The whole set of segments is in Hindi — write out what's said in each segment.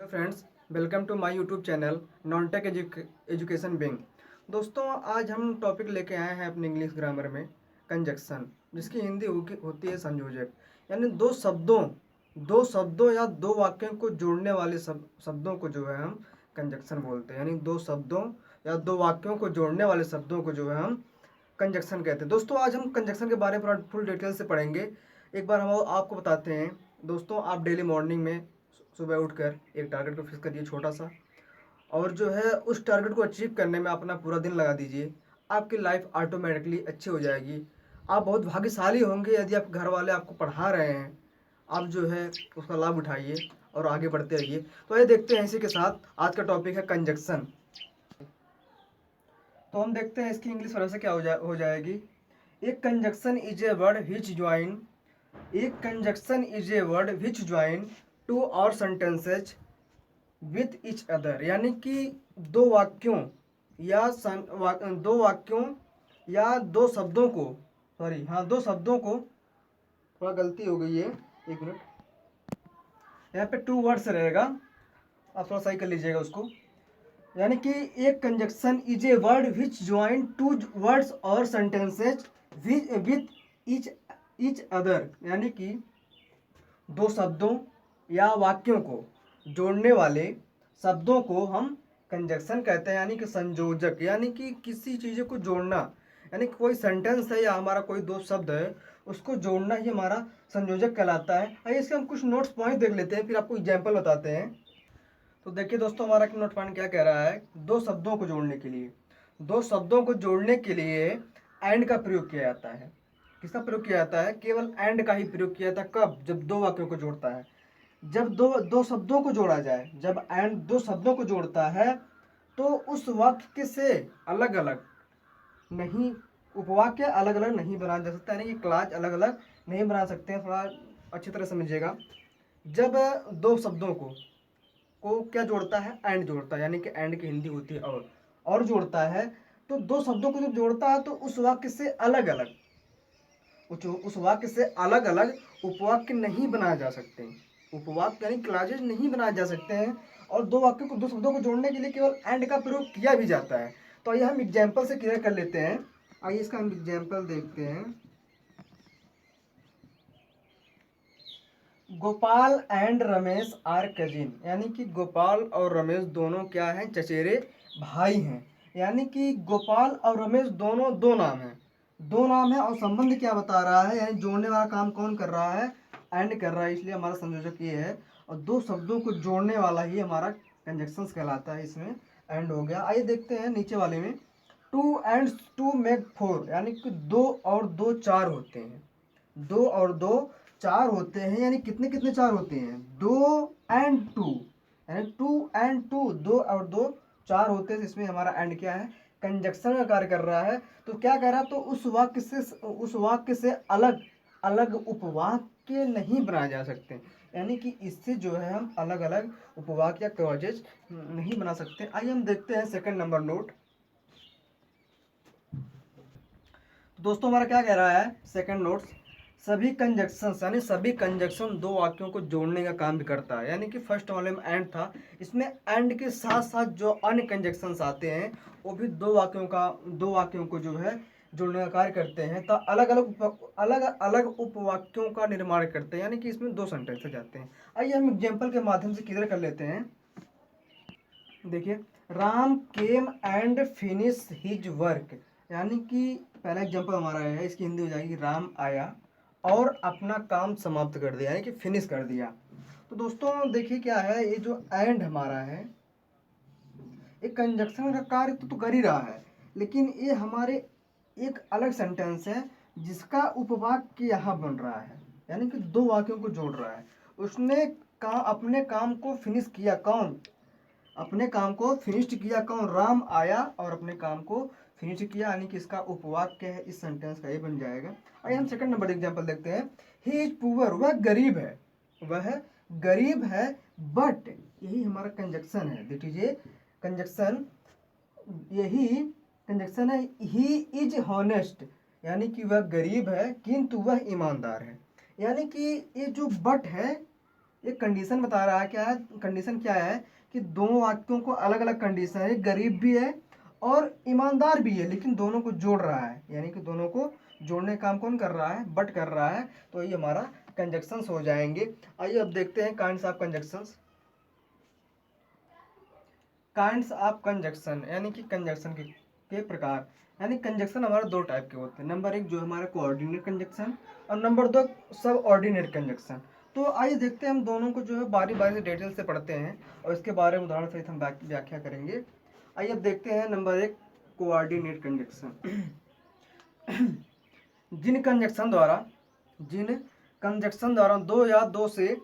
Friends, welcome to my YouTube channel non tech education wing. दोस्तों, आज हम टॉपिक लेके आए हैं अपने इंग्लिश ग्रामर में कंजक्शन, जिसकी हिंदी होती है संयोजक। यानी दो शब्दों या दो वाक्यों को जोड़ने वाले शब्दों को जो है हम कंजक्शन बोलते हैं। यानी दो शब्दों या दो वाक्यों को जोड़ने वाले शब्दों को जो है हम कंजक्शन कहते हैं। दोस्तों, आज हम कंजक्शन के बारे में फुल डिटेल से पढ़ेंगे। एक बार हम आपको बताते हैं। दोस्तों, आप डेली मॉर्निंग में सुबह उठकर एक टारगेट को फिक्स करिए छोटा सा, और जो है उस टारगेट को अचीव करने में अपना पूरा दिन लगा दीजिए। आपकी लाइफ ऑटोमेटिकली अच्छी हो जाएगी। आप बहुत भाग्यशाली होंगे यदि आप घर वाले आपको पढ़ा रहे हैं। आप जो है उसका लाभ उठाइए और आगे बढ़ते रहिए। तो ये देखते हैं, इसी के साथ आज का टॉपिक है कंजक्शन। तो हम देखते हैं इसकी इंग्लिश वर्जन से क्या हो जाएगी। एक conjunction is a word which join एक conjunction is a word which join two or sentences with each other. यानी कि दो वाक्यों दो वाक्यों या दो शब्दों को, दो शब्दों को, थोड़ा गलती हो गई है, एक मिनट, यहाँ पे टू वर्ड्स रहेगा, आप थोड़ा सही कर लीजिएगा उसको। यानी कि एक conjunction is a word which join two words और सेंटेंसेज विथ इच अदर। यानी कि दो शब्दों या वाक्यों को जोड़ने वाले शब्दों को हम कंजक्शन कहते हैं, यानी कि संयोजक। यानी कि किसी चीज़ को जोड़ना, यानी कि कोई सेंटेंस है या हमारा कोई दो शब्द है, उसको जोड़ना ही हमारा संयोजक कहलाता है। आइए इसके हम कुछ नोट्स पॉइंट देख लेते हैं, फिर आपको एग्जाम्पल बताते हैं। तो देखिए दोस्तों, हमारा नोट पॉइंट क्या कह रहा है। दो शब्दों को जोड़ने के लिए एंड का प्रयोग किया जाता है। किसका प्रयोग किया जाता है? केवल एंड का ही प्रयोग किया जाता है। कब? जब दो वाक्यों को जोड़ता है। जब दो शब्दों को जोड़ा जाए, जब एंड दो शब्दों को जोड़ता है, तो उस वाक्य से अलग अलग नहीं, उपवाक्य अलग अलग नहीं बनाया जा सकता। यानी कि क्लाज अलग अलग नहीं बना सकते हैं। थोड़ा अच्छी तरह समझिएगा। जब दो शब्दों को क्या जोड़ता है? एंड जोड़ता है। यानी कि एंड की हिंदी होती है और जोड़ता है। तो दो शब्दों को जब जोड़ता है तो उस वाक्य से अलग अलग उपवाक्य नहीं बनाए जा सकते। उपवाक्य यानी क्लॉजेज नहीं बनाए जा सकते हैं। और दो शब्दों को जोड़ने के लिए केवल एंड का प्रयोग किया भी जाता है। तो आइए हम एग्जाम्पल से क्लियर कर लेते हैं। आइए इसका हम एग्जाम्पल देखते हैं। Gopal and Ramesh are cousin. यानी कि गोपाल और रमेश दोनों क्या हैं? चचेरे भाई हैं। यानी कि गोपाल और रमेश दोनों दो नाम है और संबंध क्या बता रहा है? यानी जोड़ने वाला काम कौन कर रहा है? एंड कर रहा है, इसलिए हमारा संयोजक ये है। और दो शब्दों को जोड़ने वाला ही हमारा कंजक्शन कहलाता है। इसमें एंड हो गया। आइए देखते हैं नीचे वाले में। Two and two make four. यानी कि दो और दो चार होते हैं। दो और दो चार होते हैं। यानी कितने कितने चार होते हैं? दो एंड टू। यानी टू एंड टू, दो और दो चार होते हैं। इसमें हमारा एंड क्या है? कंजक्शन का कार्य कर रहा है। तो क्या कर रहा है? तो उस वाक्य से अलग अलग उपवाक्य नहीं बनाए जा सकते। यानी कि इससे जो है हम अलग अलग उपवाक्य या क्लॉजेज नहीं बना सकते। आइए हम देखते हैं सेकंड नंबर नोट। दोस्तों, हमारा क्या कह रहा है सेकंड नोट्स? सभी कंजक्शन दो वाक्यों को जोड़ने का काम भी करता है। यानी कि फर्स्ट वाले में एंड था, इसमें एंड के साथ साथ जो अन्य कंजक्शंस आते हैं वो भी दो वाक्यों को जो है जोड़ने का कार्य करते हैं। तो अलग अलग उपवाक्यों का निर्माण करते हैं। यानी कि इसमें दो सेंटेंस जाते हैं। आइए हम एग्जाम्पल के माध्यम से क्लियर कर लेते हैं। देखिए, Ram came and finish his work. यानी कि पहला एग्जांपल हमारा है, इसकी हिंदी हो जाएगी राम आया और अपना काम समाप्त कर दिया, यानी कि फिनिश कर दिया। तो दोस्तों देखिए क्या है, ये जो एंड हमारा है, एक कंजक्शन का कार्य तो कर ही रहा है, लेकिन ये हमारे एक अलग सेंटेंस है जिसका उपवाक्य यहाँ बन रहा है। यानी कि दो वाक्यों को जोड़ रहा है। उसने अपने काम को फिनिश किया। कौन? अपने काम को फिनिश्ड किया। कौन? राम आया और अपने काम को फिनिश किया। यानी कि इसका उपवाक्य है, इस सेंटेंस का ये बन जाएगा। आइए हम सेकंड नंबर एग्जांपल देखते हैं। He is poor. वह गरीब है। बट यही हमारा कंजक्शन है। देख लीजिए, कंजक्शन यही कंजक्शन है। He is honest. यानी कि वह गरीब है किंतु वह ईमानदार है। यानी कि ये जो बट है, एक कंडीशन बता रहा है, क्या है कंडीशन, क्या है कि दो वाक्यों को अलग अलग कंडीशन है, एक गरीब भी है और ईमानदार भी है, लेकिन दोनों को जोड़ रहा है, यानी कि दोनों को जोड़ने का काम कौन कर रहा है, बट कर रहा है। तो ये हमारा कंजक्शंस हो जाएंगे। आइए अब देखते हैं kinds of conjunctions. Kinds of conjunction यानी कि कंजक्शन के प्रकार। यानी कंजक्शन हमारे दो टाइप के होते हैं। नंबर एक जो हमारा कोऑर्डिनेट कंजक्शन और नंबर दो सब ऑर्डिनेट कंजक्शन। तो आइए देखते हैं, हम दोनों को जो है बारी बारी से डिटेल से पढ़ते हैं और इसके बारे में उदाहरण सहित हम व्याख्या करेंगे। आइए अब देखते हैं नंबर एक, कोऑर्डिनेट कंजक्शन। जिन कंजक्शन द्वारा दो या दो से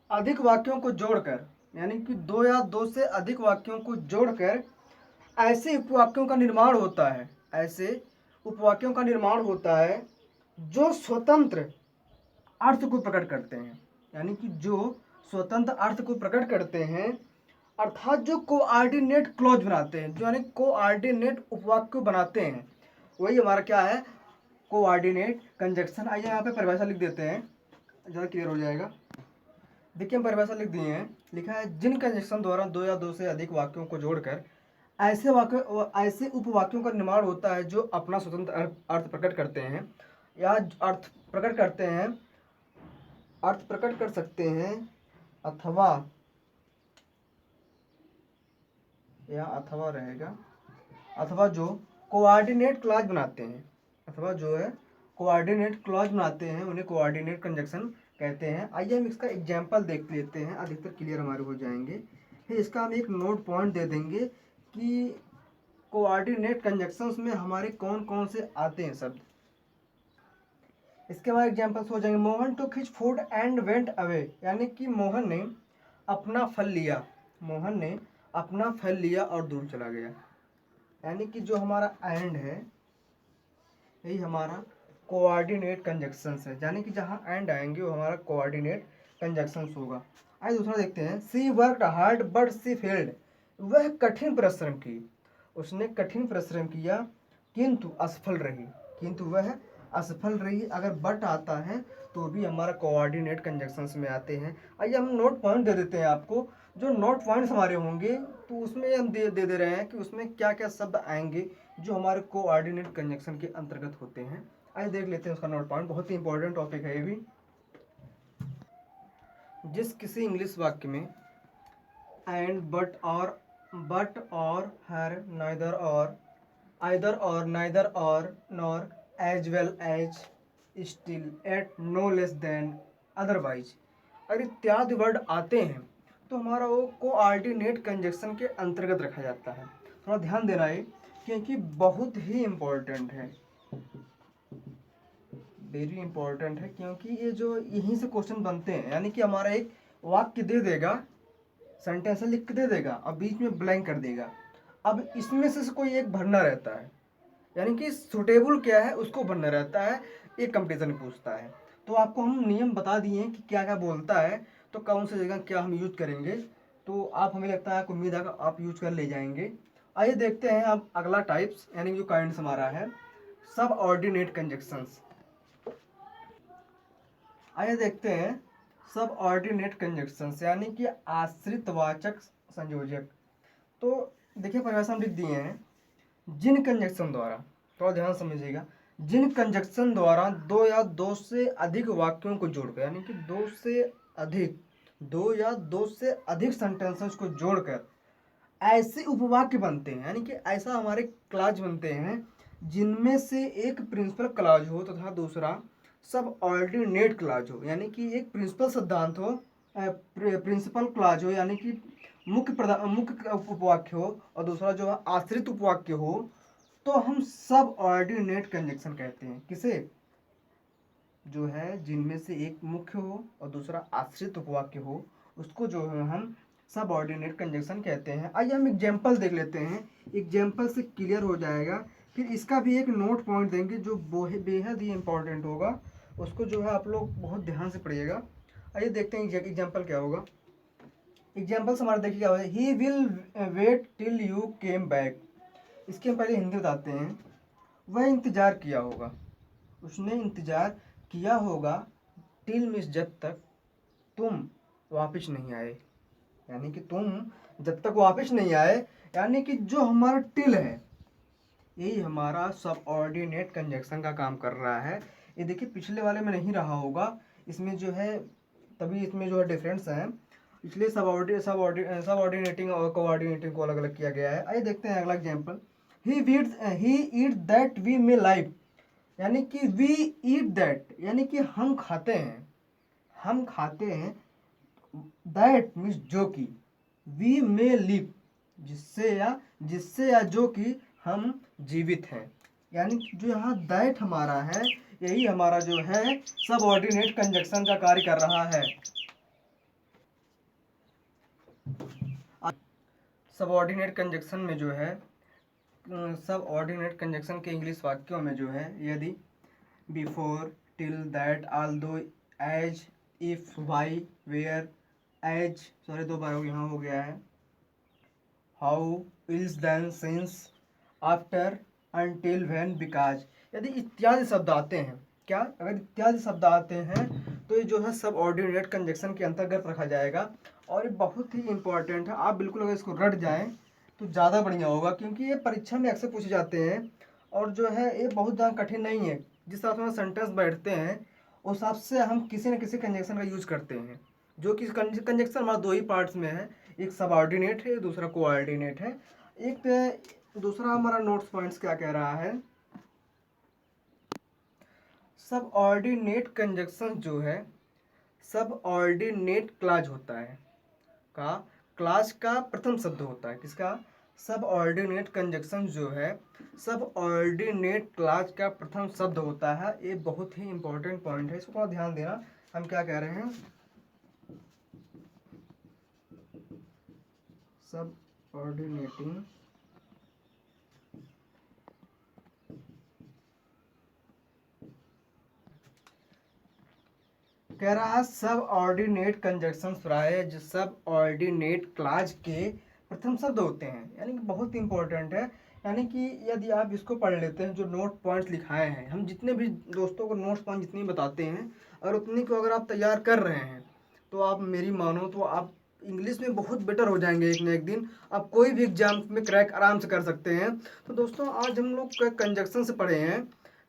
अधिक वाक्यों को जोड़कर, यानी कि दो या दो से अधिक वाक्यों को जोड़कर ऐसे उपवाक्यों का निर्माण होता है, ऐसे उपवाक्यों का निर्माण होता है जो स्वतंत्र अर्थ को प्रकट करते हैं, यानी कि जो स्वतंत्र अर्थ को प्रकट करते हैं, अर्थात जो कोऑर्डिनेट क्लॉज बनाते हैं, जो यानी कोऑर्डिनेट उपवाक्य बनाते हैं, वही हमारा क्या है, कोऑर्डिनेट कंजक्शन। आइए यहाँ पे परिभाषा लिख देते हैं, ज़्यादा क्लियर हो जाएगा। देखिए हम परिभाषा लिख दिए हैं, लिखा है जिन कंजक्शन द्वारा दो या दो से अधिक वाक्यों को जोड़कर ऐसे उपवाक्यों का निर्माण होता है जो अपना स्वतंत्र अर्थ प्रकट करते हैं या अर्थ प्रकट करते हैं, अर्थ प्रकट कर सकते हैं, अथवा रहेगा, अथवा जो कोऑर्डिनेट क्लॉज बनाते हैं, अथवा जो है कोऑर्डिनेट क्लॉज बनाते हैं, उन्हें कोऑर्डिनेट कंजक्शन कहते हैं। आइए हम इसका एग्जाम्पल देख लेते हैं, अधिकतर क्लियर हमारे हो जाएंगे। फिर इसका हम एक नोट पॉइंट दे देंगे कि कोऑर्डिनेट कंजक्शंस में हमारे कौन कौन से आते हैं शब्द। इसके बाद एग्जाम्पल्स हो जाएंगे। Mohan took his food and went away, यानी कि मोहन ने अपना फल लिया, मोहन ने अपना फल लिया और दूर चला गया। यानी कि जो हमारा एंड है यही हमारा कोऑर्डिनेट कंजक्शंस है, यानी कि जहाँ एंड आएंगे वो हमारा कोऑर्डिनेट कंजक्शंस होगा। आइए दूसरा देखते हैं। She worked hard but she failed, वह कठिन परिश्रम की, उसने कठिन परिश्रम किया किंतु असफल रही, किंतु वह असफल रही। अगर बट आता है तो भी हमारा कोऑर्डिनेट कंजक्शंस में आते हैं। आइए हम नोट पॉइंट दे देते हैं आपको, जो नोट पॉइंट्स हमारे होंगे तो उसमें हम दे रहे हैं कि उसमें क्या क्या शब्द आएंगे जो हमारे कोऑर्डिनेट कंजक्शन के अंतर्गत होते हैं। आइए देख लेते हैं उसका नोट पॉइंट, बहुत ही इंपॉर्टेंट टॉपिक है ये भी। जिस किसी इंग्लिश वाक्य में एंड बट और हर नाइदर और आइदर और नाइदर और nor as well as still yet no less than otherwise अगर इत्यादि वर्ड आते हैं तो हमारा वो कोऑर्डिनेट कंजक्शन के अंतर्गत रखा जाता है। थोड़ा ध्यान देना है क्योंकि बहुत ही इम्पोर्टेंट है, वेरी इंपॉर्टेंट है, क्योंकि ये जो यहीं से क्वेश्चन बनते हैं। यानी कि हमारा एक वाक्य दे देगा, सेंटेंस लिख के दे देगा और बीच में ब्लैंक कर देगा, अब इसमें से कोई एक भरना रहता है, यानी कि सुटेबल क्या है उसको भरना रहता है, एक कंपेरिजन पूछता है। तो आपको हम नियम बता दिए कि क्या क्या बोलता है, तो कौन सी जगह क्या हम यूज करेंगे, तो आप हमें लगता है उम्मीद है आप यूज कर ले जाएंगे। आइए देखते हैं अब अगला टाइप्स, यानी जो काइंड्स हमारा है सब ऑर्डिनेट कंजक्शंस। आइए देखते हैं सब ऑर्डिनेट कंजक्शंस, यानी कि आश्रितवाचक संयोजक। तो देखिए परिभाषा हम लिख दिए हैं, जिन कंजक्शन द्वारा, थोड़ा ध्यान समझिएगा, जिन कंजक्शन द्वारा दो या दो से अधिक वाक्यों को जोड़कर, यानी कि दो या दो से अधिक सेंटेंसेस को जोड़कर ऐसे उपवाक्य बनते हैं, यानी कि ऐसा हमारे क्लाज बनते हैं जिनमें से एक प्रिंसिपल क्लाज हो तथा दूसरा सब ऑर्डिनेट क्लाज हो, यानी कि एक प्रिंसिपल सिद्धांत हो, प्रिंसिपल क्लाज हो, यानी कि मुख्य उपवाक्य हो और दूसरा जो है आश्रित उपवाक्य हो, तो हम सब ऑर्डिनेट कंजक्शन कहते हैं। किसे? जो है जिनमें से एक मुख्य हो और दूसरा आश्रित उपवाक्य हो, उसको जो है हम सब ऑर्डिनेट कंजक्शन कहते हैं। आइए हम एग्जाम्पल देख लेते हैं, एग्जाम्पल से क्लियर हो जाएगा। फिर इसका भी एक नोट पॉइंट देंगे जो बेहद ही इंपॉर्टेंट होगा, उसको जो है आप लोग बहुत ध्यान से पढ़िएगा। आइए देखते हैं एग्जाम्पल क्या होगा। एग्जाम्पल्स हमारा देखिए क्या होगा, he will wait till you came back. इसके हम पहले हिंदी बताते हैं। वह इंतज़ार किया होगा, उसने इंतज़ार किया होगा, टिल मीन्स जब तक, तुम वापस नहीं आए, यानी कि तुम जब तक वापस नहीं आए, यानी कि जो हमारा टिल है यही हमारा सब ऑर्डिनेट कंजक्शन का काम कर रहा है। ये देखिए पिछले वाले में नहीं रहा होगा, इसमें जो है तभी इसमें जो है डिफरेंस है, इसलिए सब ऑर्डिनेटिंग और कोऑर्डिनेटिंग को अलग अलग किया गया है। आइए देखते हैं अगला example. He eat that we may live, यानी कि वी ईट दैट यानी कि हम खाते हैं, हम खाते हैं, दैट मीन्स जो कि, वी मे लिव जिससे या जो कि हम जीवित हैं, यानी कि जो यहाँ दैट हमारा है यही हमारा जो है सबऑर्डिनेट कंजक्शन का कार्य कर रहा है। सबऑर्डिनेट कंजक्शन में जो है सबऑर्डिनेट कंजक्शन के इंग्लिश वाक्यों में जो है यदि, before, till, that, although, as, if, why, where, as, sorry 2 बार यहाँ हो गया है, how, else, then, since, after, until, when, because, यदि इत्यादि शब्द आते हैं, क्या अगर इत्यादि शब्द आते हैं तो ये जो है सब ऑर्डिनेट कंजक्शन के अंतर्गत रखा जाएगा। और ये बहुत ही इंपॉर्टेंट है, आप बिल्कुल अगर इसको रट जाएं तो ज़्यादा बढ़िया होगा, क्योंकि ये परीक्षा में अक्सर पूछे जाते हैं और जो है ये बहुत ज़्यादा कठिन नहीं है। जिस हिसाब से सेंटेंस बैठते हैं उस हिसाब से हम किसी न किसी कंजक्शन का यूज करते हैं, जो कि कंजक्शन हमारा 2 ही पार्ट्स में है, एक सबऑर्डिनेट है, दूसरा कोऑर्डिनेट है। एक दूसरा हमारा नोट्स पॉइंट्स क्या कह रहा है, सबऑर्डिनेट कंजक्शन जो है सबऑर्डिनेट क्लॉज होता है, का क्लॉज का प्रथम शब्द होता है, किसका, सबऑर्डिनेट कंजक्शन जो है सबऑर्डिनेट क्लॉज का प्रथम शब्द होता है। ये बहुत ही इंपॉर्टेंट पॉइंट है, इसको थोड़ा ध्यान देना। हम क्या कह रहे हैं, सबऑर्डिनेटिंग कह रहा है सब ऑर्डिनेट कंजक्शन प्राय सब ऑर्डिनेट क्लॉज के प्रथम शब्द होते हैं, यानी कि बहुत इंपॉर्टेंट है। यानी कि यदि आप इसको पढ़ लेते हैं, जो नोट पॉइंट्स लिखाए हैं, हम जितने भी दोस्तों को नोट्स पॉइंट जितनी बताते हैं और उतनी को अगर आप तैयार कर रहे हैं तो आप मेरी मानो तो आप इंग्लिश में बहुत बेटर हो जाएंगे, एक न एक दिन आप कोई भी एग्जाम में क्रैक आराम से कर सकते हैं। तो दोस्तों आज हम लोग कंजक्शन से पढ़े हैं,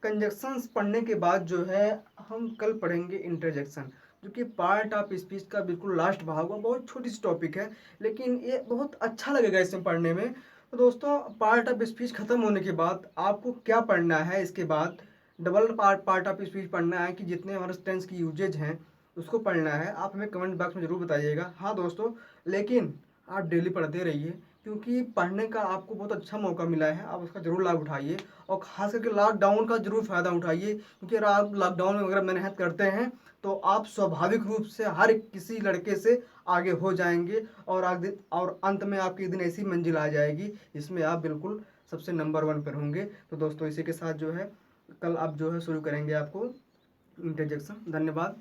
कंजक्शंस पढ़ने के बाद जो है हम कल पढ़ेंगे इंटरजेक्शन, जो कि पार्ट ऑफ स्पीच का बिल्कुल लास्ट भाग हुआ, बहुत छोटी सी टॉपिक है लेकिन ये बहुत अच्छा लगेगा इसमें पढ़ने में। तो दोस्तों पार्ट ऑफ स्पीच खत्म होने के बाद आपको क्या पढ़ना है, इसके बाद डबल पार्ट ऑफ स्पीच पढ़ना है कि जितने हमारे टेंस की यूजेज हैं उसको पढ़ना है। आप हमें कमेंट बॉक्स में ज़रूर बताइएगा। हाँ दोस्तों, लेकिन आप डेली पढ़ते रहिए, क्योंकि पढ़ने का आपको बहुत अच्छा मौका मिला है, आप उसका ज़रूर लाभ उठाइए और ख़ास करके लॉकडाउन का ज़रूर फ़ायदा उठाइए, क्योंकि अगर आप लॉकडाउन में अगर मेहनत करते हैं तो आप स्वाभाविक रूप से हर किसी लड़के से आगे हो जाएंगे और आगे और अंत में आपकी दिन ऐसी मंजिल आ जाएगी जिसमें आप बिल्कुल सबसे नंबर 1 पर होंगे। तो दोस्तों इसी के साथ जो है कल आप जो है शुरू करेंगे आपको इंटरजेक्शन। धन्यवाद।